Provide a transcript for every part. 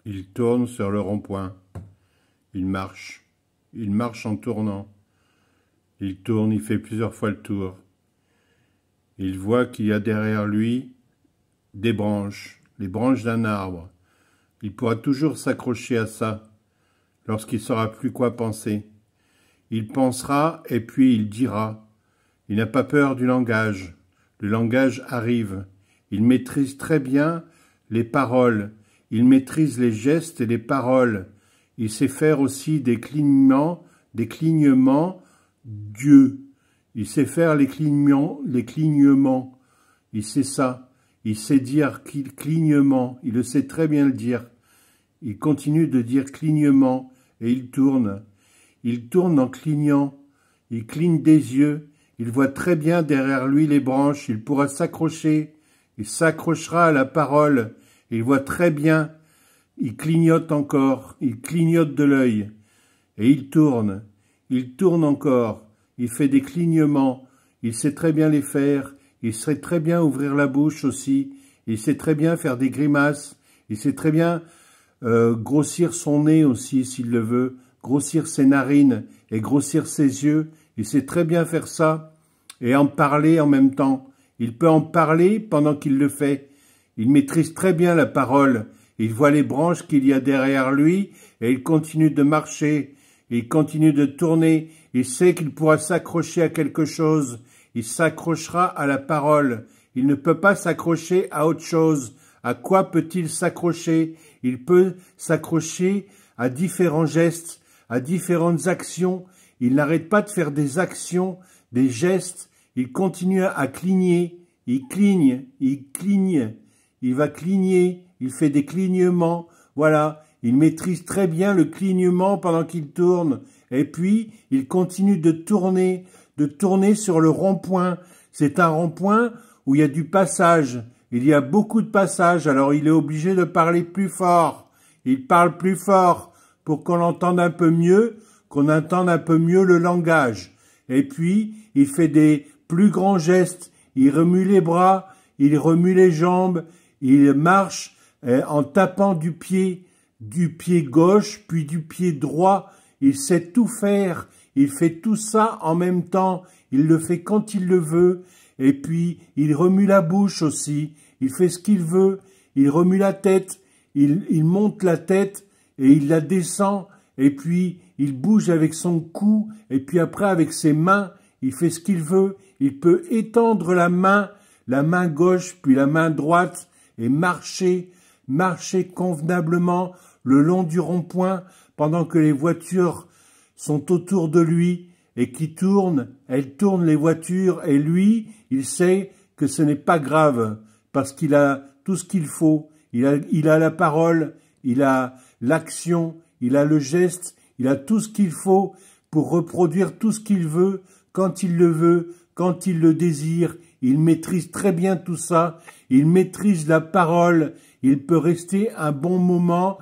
Il tourne sur le rond-point. Il marche. Il marche en tournant. Il tourne, il fait plusieurs fois le tour. Il voit qu'il y a derrière lui des branches, les branches d'un arbre. Il pourra toujours s'accrocher à ça lorsqu'il ne saura plus quoi penser. Il pensera et puis il dira. Il n'a pas peur du langage. Le langage arrive. Il maîtrise très bien les paroles. Il maîtrise les gestes et les paroles. Il sait faire aussi des clignements Dieu. Il sait faire les clignements. Il sait ça. Il sait dire clignement. Il le sait très bien le dire. Il continue de dire clignement et il tourne. Il tourne en clignant. Il cligne des yeux. Il voit très bien derrière lui les branches. Il pourra s'accrocher. Il s'accrochera à la parole. Il voit très bien. Il clignote encore. Il clignote de l'œil. Et il tourne. Il tourne encore. Il fait des clignements. Il sait très bien les faire. Il sait très bien ouvrir la bouche aussi. Il sait très bien faire des grimaces. Il sait très bien grossir son nez aussi, s'il le veut. Grossir ses narines et grossir ses yeux. Il sait très bien faire ça. Et en parler en même temps. Il peut en parler pendant qu'il le fait. Il maîtrise très bien la parole. Il voit les branches qu'il y a derrière lui et il continue de marcher. Il continue de tourner. Il sait qu'il pourra s'accrocher à quelque chose. Il s'accrochera à la parole. Il ne peut pas s'accrocher à autre chose. À quoi peut-il s'accrocher? Il peut s'accrocher à différents gestes, à différentes actions. Il n'arrête pas de faire des actions, des gestes. Il continue à cligner. Il cligne, il cligne. Il va cligner. Il fait des clignements. Voilà. Il maîtrise très bien le clignement pendant qu'il tourne. Et puis, il continue de tourner sur le rond-point. C'est un rond-point où il y a du passage. Il y a beaucoup de passages, alors il est obligé de parler plus fort. Il parle plus fort pour qu'on l'entende un peu mieux, qu'on entende un peu mieux le langage. Et puis, il fait des plus grands gestes. Il remue les bras, il remue les jambes, il marche en tapant du pied gauche, puis du pied droit. Il sait tout faire. Il fait tout ça en même temps. Il le fait quand il le veut. Et puis, il remue la bouche aussi. Il fait ce qu'il veut. Il remue la tête. Il monte la tête et il la descend. Et puis, il bouge avec son cou. Et puis après, avec ses mains, il fait ce qu'il veut. Il peut étendre la main gauche, puis la main droite, et marcher convenablement le long du rond-point pendant que les voitures sont autour de lui et qui tournent. Elles tournent les voitures et lui, il sait que ce n'est pas grave parce qu'il a tout ce qu'il faut. Il a la parole, il a l'action, il a le geste, il a tout ce qu'il faut pour reproduire tout ce qu'il veut, quand il le veut, quand il le désire. Il maîtrise très bien tout ça. Il maîtrise la parole. Il peut rester un bon moment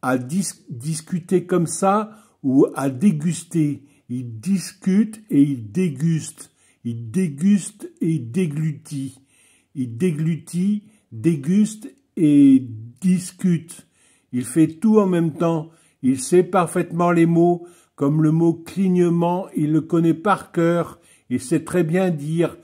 à discuter comme ça ou à déguster. Il discute et il déguste. Il déguste et il déglutit. Il déglutit, déguste et discute. Il fait tout en même temps. Il sait parfaitement les mots, comme le mot clignement, il le connaît par cœur. Il sait très bien dire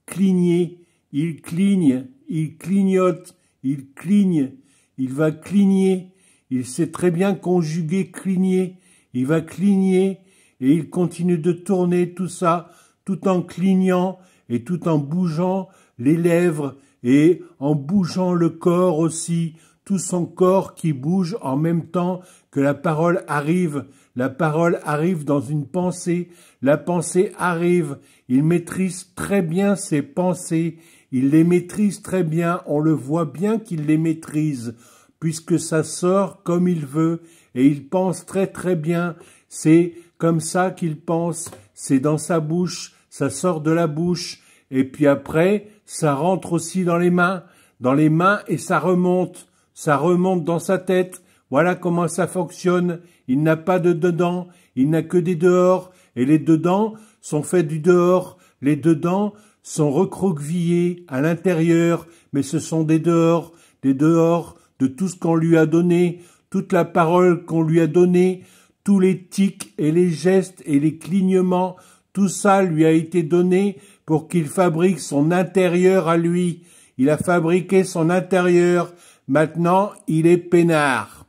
cligner. Il cligne, il clignote, il cligne, il va cligner. Il sait très bien conjuguer cligner. Il va cligner et il continue de tourner tout ça, tout en clignant et tout en bougeant les lèvres et en bougeant le corps aussi, tout son corps qui bouge en même temps que la parole arrive. La parole arrive dans une pensée, la pensée arrive. Il maîtrise très bien ses pensées, il les maîtrise très bien, on le voit bien qu'il les maîtrise, puisque ça sort comme il veut, et il pense très très bien. C'est comme ça qu'il pense, c'est dans sa bouche, ça sort de la bouche, et puis après, ça rentre aussi dans les mains et ça remonte dans sa tête. Voilà comment ça fonctionne. Il n'a pas de dedans, il n'a que des dehors, et les dedans sont faits du dehors. Les dedans sont recroquevillés à l'intérieur, mais ce sont des dehors de tout ce qu'on lui a donné, toute la parole qu'on lui a donnée, tous les tics et les gestes et les clignements, tout ça lui a été donné pour qu'il fabrique son intérieur à lui. Il a fabriqué son intérieur. Maintenant, il est peinard.